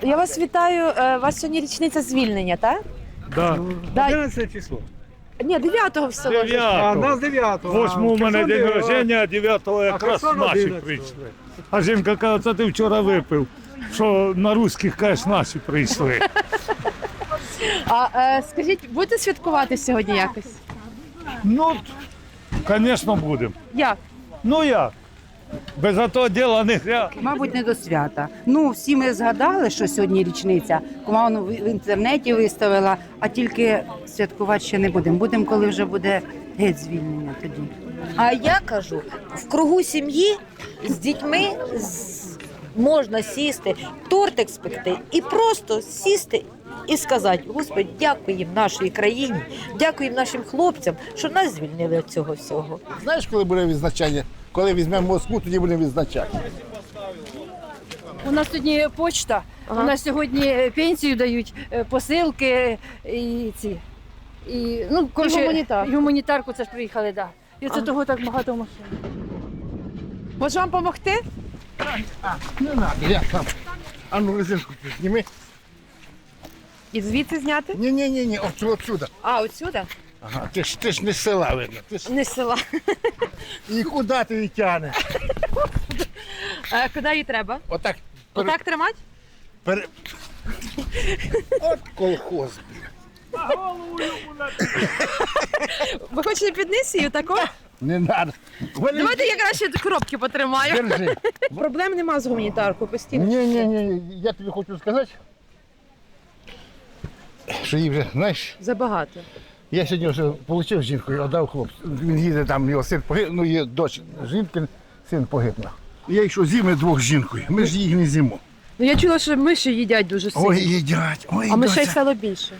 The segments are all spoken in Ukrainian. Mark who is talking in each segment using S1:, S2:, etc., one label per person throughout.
S1: Я вас вітаю. У вас сьогодні річниця звільнення, так?
S2: Да.
S1: Да.
S3: 11 число.
S1: Ні, 9-го в село.
S3: А,
S2: 9-го.
S3: нас 9-го.
S2: 8-го у мене день народження, а 9-го якраз
S3: Херсон
S2: наші
S3: 11-го.
S2: прийшли. А жінка каже, це ти вчора випив, що на русських, кажеш, наші прийшли.
S1: А скажіть, будете святкувати сьогодні якось?
S2: Ну, звісно, будемо.
S1: Як?
S2: Ну як? Без того діла не гря.
S4: Мабуть, не до свята. Ну, всі ми згадали, що сьогодні річниця. Куману в інтернеті виставила, а тільки святкувати ще не будемо. Будемо, коли вже буде геть звільнення тоді.
S5: А я кажу, в кругу сім'ї з дітьми можна сісти, тортик спекти і просто сісти і сказати: Господи, дякуємо нашій країні, дякуємо нашим хлопцям, що нас звільнили від цього всього.
S6: Знаєш, коли буде відзначання? Коли візьмемо Москву, тоді будемо відзначати.
S7: У нас сьогодні почта, у нас сьогодні пенсію дають, посилки і ці. І, ну, коротше,
S1: гуманітарку.
S7: і гуманітарку це ж приїхали, так. Да. І це того так багато машин.
S1: Може вам допомогти?
S6: Не треба, я там. А ну резинку зніми.
S1: І звідси зняти?
S6: Ні, отсюда.
S1: А, отсюди?
S6: Ага, ти ж не з села, видно. Ти ж...
S1: Не з села.
S6: І куди ти її тягнеш?
S1: А куди її треба?
S6: Отак.
S1: Отак тримати?
S6: Пере... От колхоз.
S1: Ви хочете під низ її тако?
S6: Не треба.
S1: Давайте я краще коробки потримаю.
S6: Держи.
S1: Проблем нема з гуманітаркою постійно.
S6: Ні, я тобі хочу сказати, що їй вже, знаєш,
S1: Забагато.
S6: я сьогодні вже отримав жінку і віддав хлопцю. Він їде там, його син погиб, ну є дочь жінки, син погибла. Я йшов зими двох з жінкою, ми ж їх не з'їмо.
S1: Ну я чула, що миші їдять дуже сильно.
S6: Ой, їдять, ой,
S1: А мишей
S6: доця.
S1: стало більше.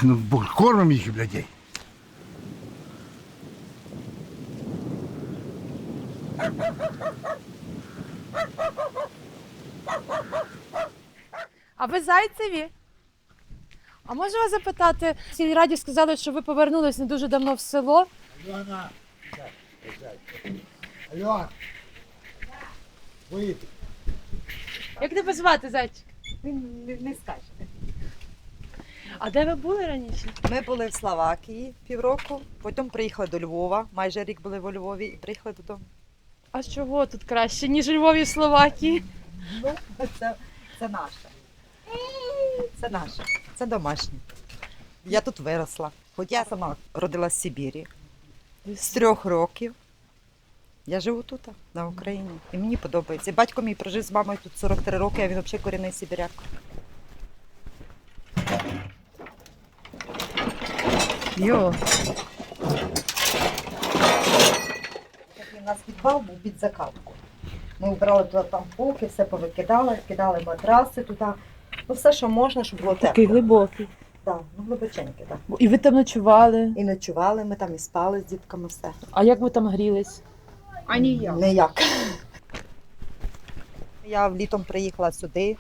S6: Ну, бо кормимо їх, блядей.
S1: А ви зайцеві? А можу вас запитати, в сільраді сказали, що ви повернулись не дуже давно в село.
S6: Альона, поїдь.
S1: Як тебе звати, зайчик? Він не скаже. А де ви були раніше?
S8: Ми були в Словакії півроку, потім приїхали до Львова, майже рік були у Львові і приїхали додому.
S1: А з чого тут краще, ніж у Львові в Словакії?
S8: Ну, це наше. Це наше, це домашнє. Я тут виросла, хоч я сама родилась в Сибірі. З 3 років я живу тут, на Україні, і мені подобається. І батько мій прожив з мамою тут 43 роки, а він взагалі корінний сибіряк.
S1: Йо.
S8: У нас підвал був під закатку. Ми вбрали туди там полки, все повикидали, кидали матраси туди. Ну все, що можна, щоб було
S1: Такий
S8: тепло.
S1: глибокий.
S8: Так, ну глибоченький, так.
S1: І ви там ночували?
S8: І ночували, ми там і спали з дітками, все.
S1: А як ви там грілись?
S7: А ніяк.
S8: Ніяк. Я літом приїхала сюди,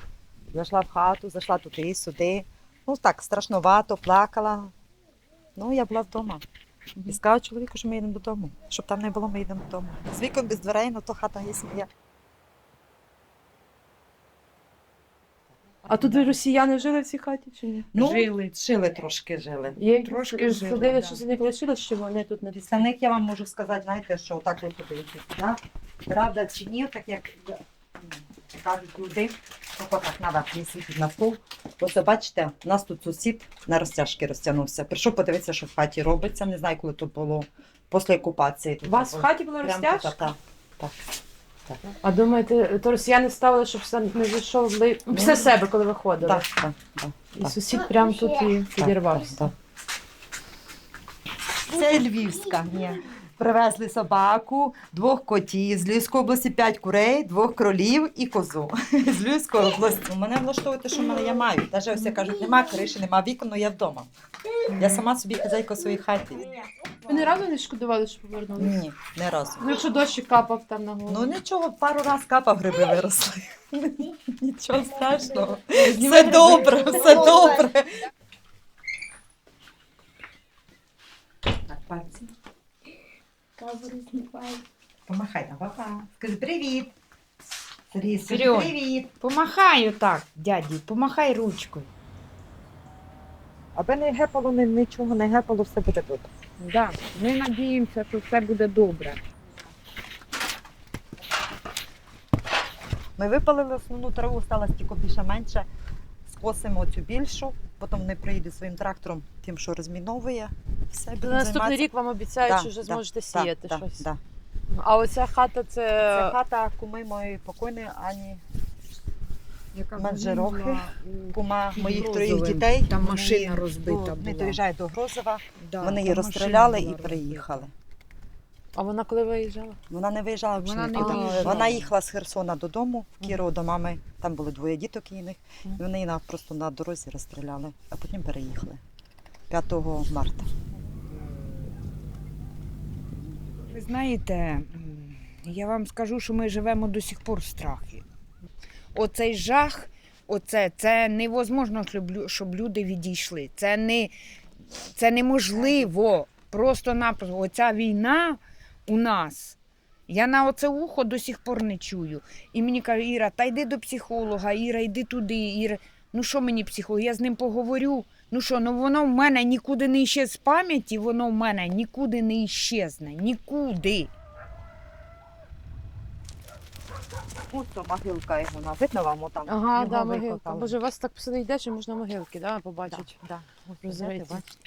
S8: зайшла в хату, зайшла туди, сюди. Ну так, страшновато, плакала. Ну, я була вдома. І сказала чоловіку, що ми їдемо додому. Щоб там не було, ми їдемо додому. З вікон без дверей, ну то хата є сім'я.
S1: А тут росіяни жили в цій хаті чи ні?
S8: Ну, жили трошки, жили.
S1: Є
S8: Трошки жили,
S1: судили,
S8: да.
S1: що з них лишилось, що вони тут не
S8: Після них я вам можу сказати, знаєте, що отак ви подивитесь, да? Правда чи ні, так як кажуть люди, то так наверх не світить на стол. Ось бачите, у нас тут сусід на розтяжки розтягнувся. Прийшов подивитися, що в хаті робиться. Не знаю, коли тут було після окупації.
S1: У вас в хаті була
S8: Прямо
S1: розтяжка?
S8: тут, так.
S1: А думаєте, то росіяни ставили, щоб все не зайшов після себе, коли виходили?
S8: Так.
S1: І сусід прямо тут і підірвався.
S8: Так. Це львівська. Ні. Привезли собаку, 2 котів, з Львівської області 5 курей, 2 кролів і козу. З Львівської області. Мене влаштовує те, що в мене я маю. Навіть ось я кажуть, нема криші, нема вікон, але я вдома. Я сама собі хазяйка в своїй хаті.
S1: Ви ні разу не шкодували, що повернулися?
S8: Ні, не разу.
S1: Ну, якщо дощик капав там на голову.
S8: Ну нічого, пару раз капав, гриби виросли. Нічого страшного. Все добре, все добре. Так, пальці. Помахай на папа. Скажи привіт. Сергій,
S3: Серьож.
S8: привіт.
S3: Помахай отак, дяді, помахай ручкою.
S8: Аби не гепало, нічого не гепало, все буде добре.
S3: Да, ми надіємося, що все буде добре.
S8: Ми випалили основну траву, сталося тільки більше-менше. Скосимо цю більшу, потім вони приїдуть своїм трактором, тим, що розміновує. Все,
S1: На
S8: будемо
S1: наступний
S8: займатися.
S1: рік вам обіцяють,
S8: Да,
S1: що вже
S8: да,
S1: зможете
S8: да,
S1: сіяти
S8: да,
S1: щось.
S8: да.
S1: А оця хата це.
S8: Це хата куми моєї покойної Ані Манжерохи, кума моїх троїх дітей.
S3: Там
S8: Вони
S3: машина
S8: її
S3: розбита
S8: Вони
S3: була.
S8: доїжджають до Грозова,
S3: Да,
S8: вони її
S3: там
S8: розстріляли
S3: машина
S8: і
S3: була
S8: переїхали.
S1: А вона коли виїжджала?
S8: Вона не виїжджала взагалі
S3: Вона не
S8: нікуди.
S3: виїжджала.
S8: Вона їхала з Херсона додому, в Кірово до мами. Там були двоє діток їхніх. І вони її просто на дорозі розстріляли, а потім переїхали 5 марта.
S3: Ви знаєте, я вам скажу, що ми живемо до сих пор в страхі. Оцей жах, це невозможно, щоб люди відійшли. Це неможливо. Просто-напросто. Оця війна у нас. Я на оце ухо до сих пор не чую. І мені кажуть, Іра, та йди до психолога, Іра, йди туди. Іра. Ну що мені психолог? Я з ним поговорю. Ну що, ну воно в мене нікуди не іщез з пам'яті, воно в мене нікуди не іщезне. Нікуди.
S8: Ось то могилка його, видно вам отам?
S1: Ага,
S8: Його
S1: да, могилка.
S8: викопали.
S1: Боже, у вас так посади йде, що можна могилки, да, побачити.
S8: Да. Ось,
S1: Розумієте?
S8: бачите,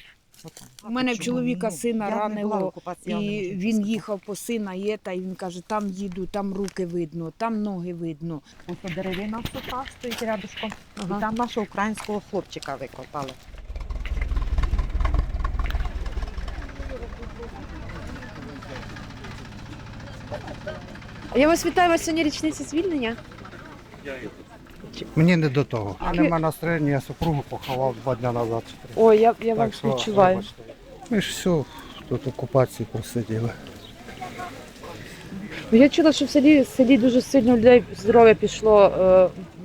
S8: отам.
S3: У мене в чоловіка сина
S8: Я не була в
S3: ранило,
S8: окупації, я не
S3: і
S8: можу
S3: він
S8: сказати.
S3: їхав по сина є, та й він каже, там їду, там руки видно, там ноги видно.
S8: Ось деревина суха стоїть рядышком.
S1: Ага.
S8: І там нашого українського хлопчика викопали.
S1: Я вас вітаю, у вас сьогодні річниця звільнення.
S6: Мені не до того. А нема настроєння, я супругу поховав 2 дні назад.
S1: Ой, я вам співчуваю.
S6: Ми ж все тут окупації просиділи.
S1: Ну, я чула, що в селі дуже сильно у людей здоров'я пішло,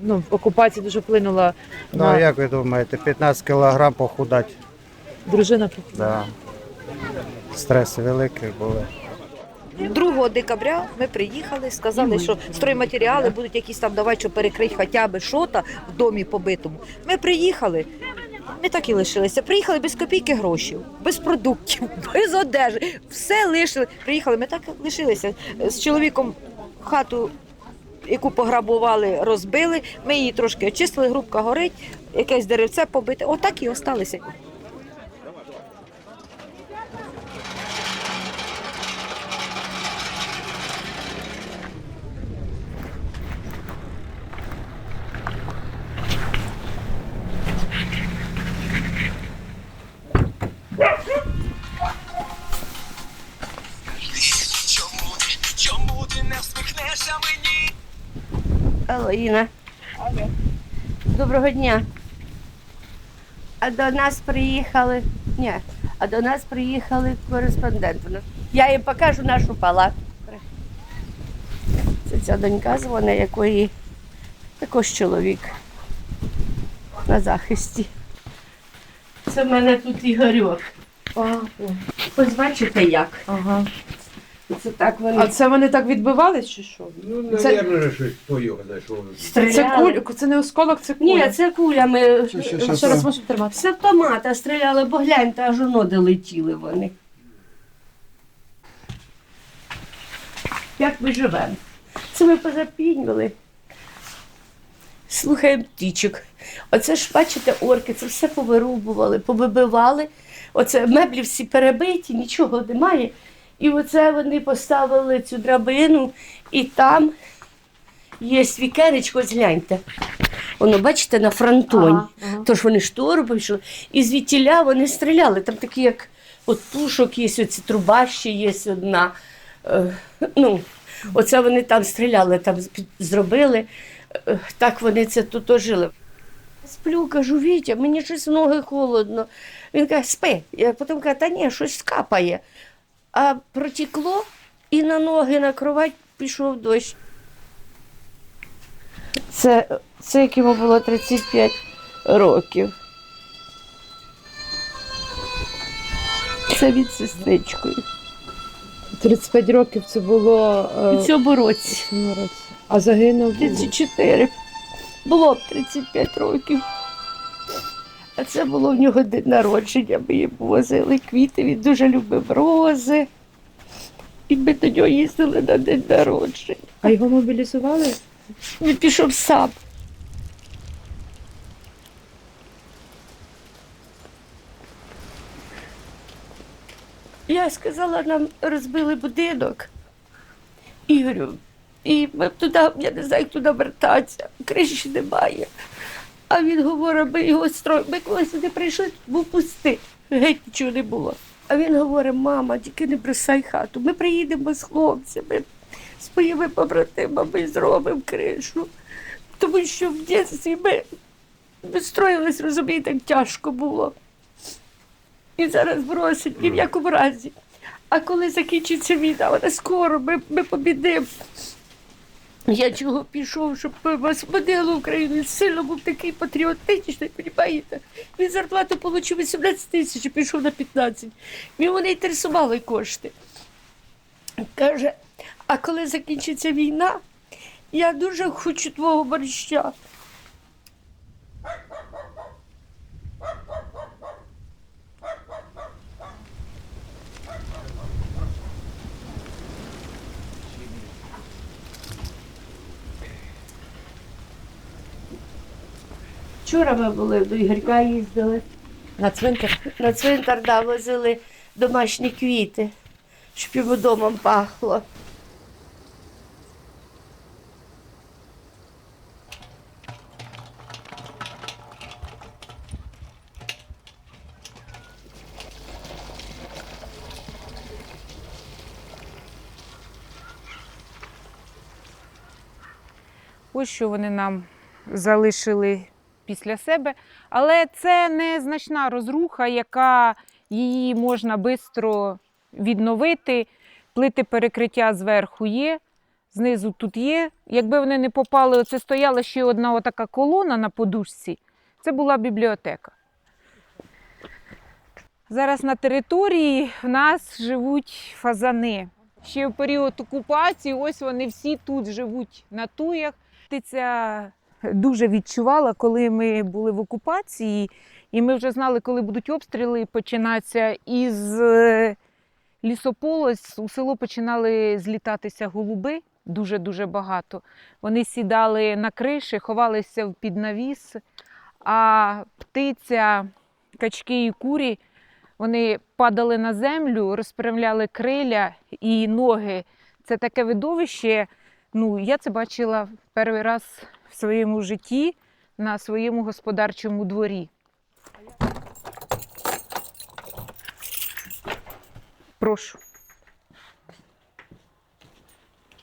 S1: в окупації дуже вплинула
S6: Ну а як ви думаєте, 15 кілограм похудати?
S1: дружина.
S6: Да. Стреси великі були.
S5: 2 декабря ми приїхали, сказали, що стройматеріали будуть якісь там давати, щоб перекрити хоча б що-то в домі побитому. Ми приїхали, ми так і лишилися. Приїхали без копійки грошей, без продуктів, без одежі. Все лишили. Приїхали, ми так і лишилися. З чоловіком хату, яку пограбували, розбили. Ми її трошки очистили, грубка горить, якесь деревце побите. Отак і осталися.
S9: Алло, Інна. Доброго дня. А до нас приїхали. Ні, а до нас приїхали кореспонденти. Я їм покажу нашу палатку. Це ця донька дзвонить, якої також чоловік на захисті. Це в мене тут Ігорьок. Ось бачите як.
S1: Ага.
S9: Це так вони
S1: А це вони так відбивались чи що?
S10: Ну,
S1: Це-
S10: наверное, щось поїхали, що ви.
S9: стріляли.
S1: Це не осколок, це куля.
S9: Ні, це кулями.
S1: Ще раз можете тримати.
S9: З автомата стріляли, бо гляньте, аж воно де летіли вони. Як ми живемо? Це ми позапінювали. Слухаємо птічок. Оце ж, бачите, орки, це все повирубували, повибивали. Оце меблі всі перебиті, нічого немає. І оце вони поставили цю драбину, і там є вікенечко, ось гляньте. Воно, бачите, на фронтонь.
S1: Ага.
S9: Тож вони штору пішли, і звідтіля вони стріляли. Там такі, як от пушок є, оці труба ще є одна. Оце вони там стріляли, там зробили. Так вони це тут ожили. Сплю, кажу, Вітя, мені щось в ноги холодно. Він каже, спи. Я потім кажу, та ні, щось капає. А протекло, і на ноги, на кровать пішов дощ. Це як йому було 35 років. Це від сестричкою.
S1: 35 років це було
S9: У цьому році.
S1: в цьому році. А загинув?
S9: 34. Було б 35 років. А це було в нього день народження. Ми йому возили квіти, він дуже любив рози. І ми до нього їздили на день народження.
S1: А його мобілізували?
S9: Він пішов сам. Я сказала, нам розбили будинок. Ігорю, і ми туди, я не знаю, як туди вертатися, криші немає. А він говорить, ми його строїмо. Ми коли сюди прийшли, тут був пустий, геть нічого не було. А він говорить, мама, тільки не бросай хату, ми приїдемо з хлопцями, з моїми побратимами зробимо кришу. Тому що в дитинстві ми строїлись, розумієте, як тяжко було. І зараз бросить ні в якому разі. А коли закінчиться війна, вона скоро, ми побідимо. Я чого пішов, щоб ми освободили Україну. Він сильно був такий патріотичний, розумієте? Він зарплату отримав 18 тисяч, і пішов на 15. Йому не інтересували кошти. Каже, а коли закінчиться війна, я дуже хочу твого борща. Вчора ми були до Ігорька їздили.
S1: На цвинтар?
S9: На цвинтар, да, возили домашні квіти, щоб йому домом пахло.
S11: Ось що вони нам залишили після себе. Але це не значна розруха, яка її можна швидко відновити. Плити перекриття зверху є, знизу тут є. Якби вони не попали, оце стояла ще одна отака колона на подушці, це була бібліотека. Зараз на території в нас живуть фазани. Ще в період окупації, ось вони всі тут живуть на туях. Птиця дуже відчувала, коли ми були в окупації, і ми вже знали, коли будуть обстріли починатися. Із лісополос у село починали злітатися голуби, дуже-дуже багато. Вони сідали на криші, ховалися під навіс, а птиця, качки і курі, вони падали на землю, розпрямляли криля і ноги. Це таке видовище, я це бачила перший раз в своєму житті на своєму господарчому дворі. Прошу.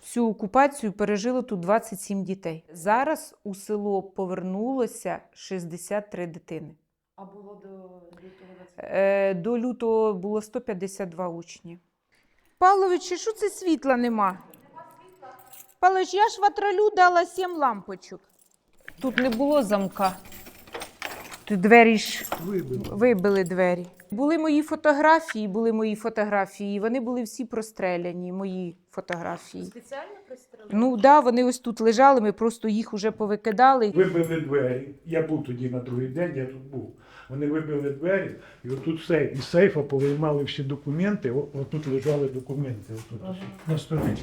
S11: Всю окупацію пережило тут 27 дітей. Зараз у село повернулося 63 дитини.
S7: А було до лютого?
S11: До лютого було 152 учні. Павлович, що це світла нема? Павлович, я ж ватралю дала 7 лампочок. Тут не було замка. Тут двері ж вибили двері. Були мої фотографії, вони були всі простреляні, мої фотографії.
S7: Спеціально пристрелили?
S11: Ну так, вони ось тут лежали, ми просто їх уже повикидали.
S2: Вибили двері. Я був тоді на другий день, я тут був. Вони вибили двері, і отут сейф. Із сейфа повиймали всі документи, отут лежали документи, отут, на столі.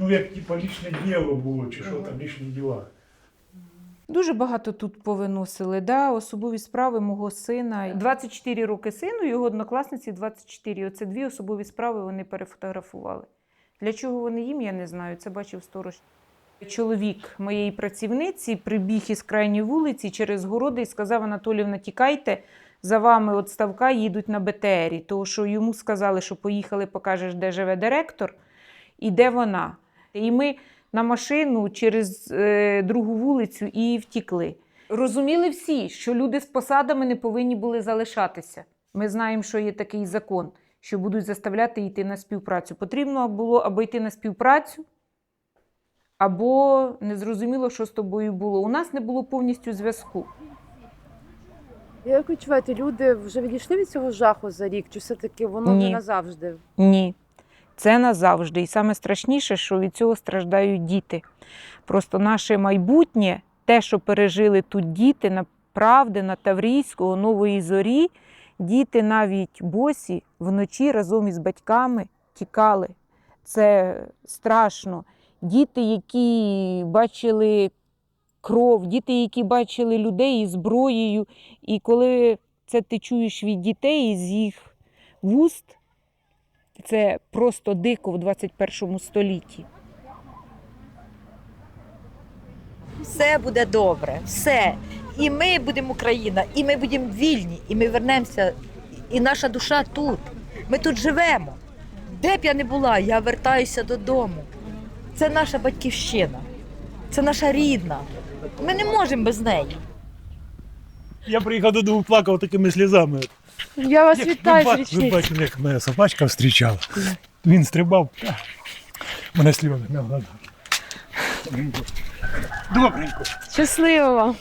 S2: Як типа лічне діло було, чи що там, лічні діла.
S11: Дуже багато тут повиносили, особові справи мого сина. 24 роки сину, його однокласниці 24. Оце 2 особові справи вони перефотографували. Для чого вони їм, я не знаю, це бачив сторож. Чоловік моєї працівниці прибіг із крайньої вулиці через городи і сказав: Анатоліївна, тікайте, за вами от ставка їдуть на БТРі. Тому що йому сказали, що поїхали, покажеш, де живе директор і де вона. І ми на машину через другу вулицю і втікли. Розуміли всі, що люди з посадами не повинні були залишатися. Ми знаємо, що є такий закон, що будуть заставляти йти на співпрацю. Потрібно було або йти на співпрацю, або незрозуміло, що з тобою було. У нас не було повністю зв'язку.
S1: Як відчуваєте, люди вже відійшли від цього жаху за рік? Чи все-таки воно не назавжди?
S11: Ні. Це назавжди. І саме страшніше, що від цього страждають діти. Просто наше майбутнє, те, що пережили тут діти, на Правди, на Таврійського, Нової Зорі, діти навіть босі вночі разом із батьками тікали. Це страшно. Діти, які бачили кров, діти, які бачили людей із зброєю. І коли це ти чуєш від дітей, з їх вуст, це просто дико в 21 столітті.
S5: Все буде добре, все. І ми будемо Україна, і ми будемо вільні, і ми вернемося, і наша душа тут. Ми тут живемо. Де б я не була, я вертаюся додому. Це наша батьківщина, це наша рідна. Ми не можемо без неї.
S2: Я приїхав додому, плакав такими сльозами.
S1: Я вас вітаю з
S2: Ви
S1: річницею.
S2: бачили, як мене собачка зустрічала. Він стрибав. У мене сльози на глазах. Добренько.
S1: Щасливо вам.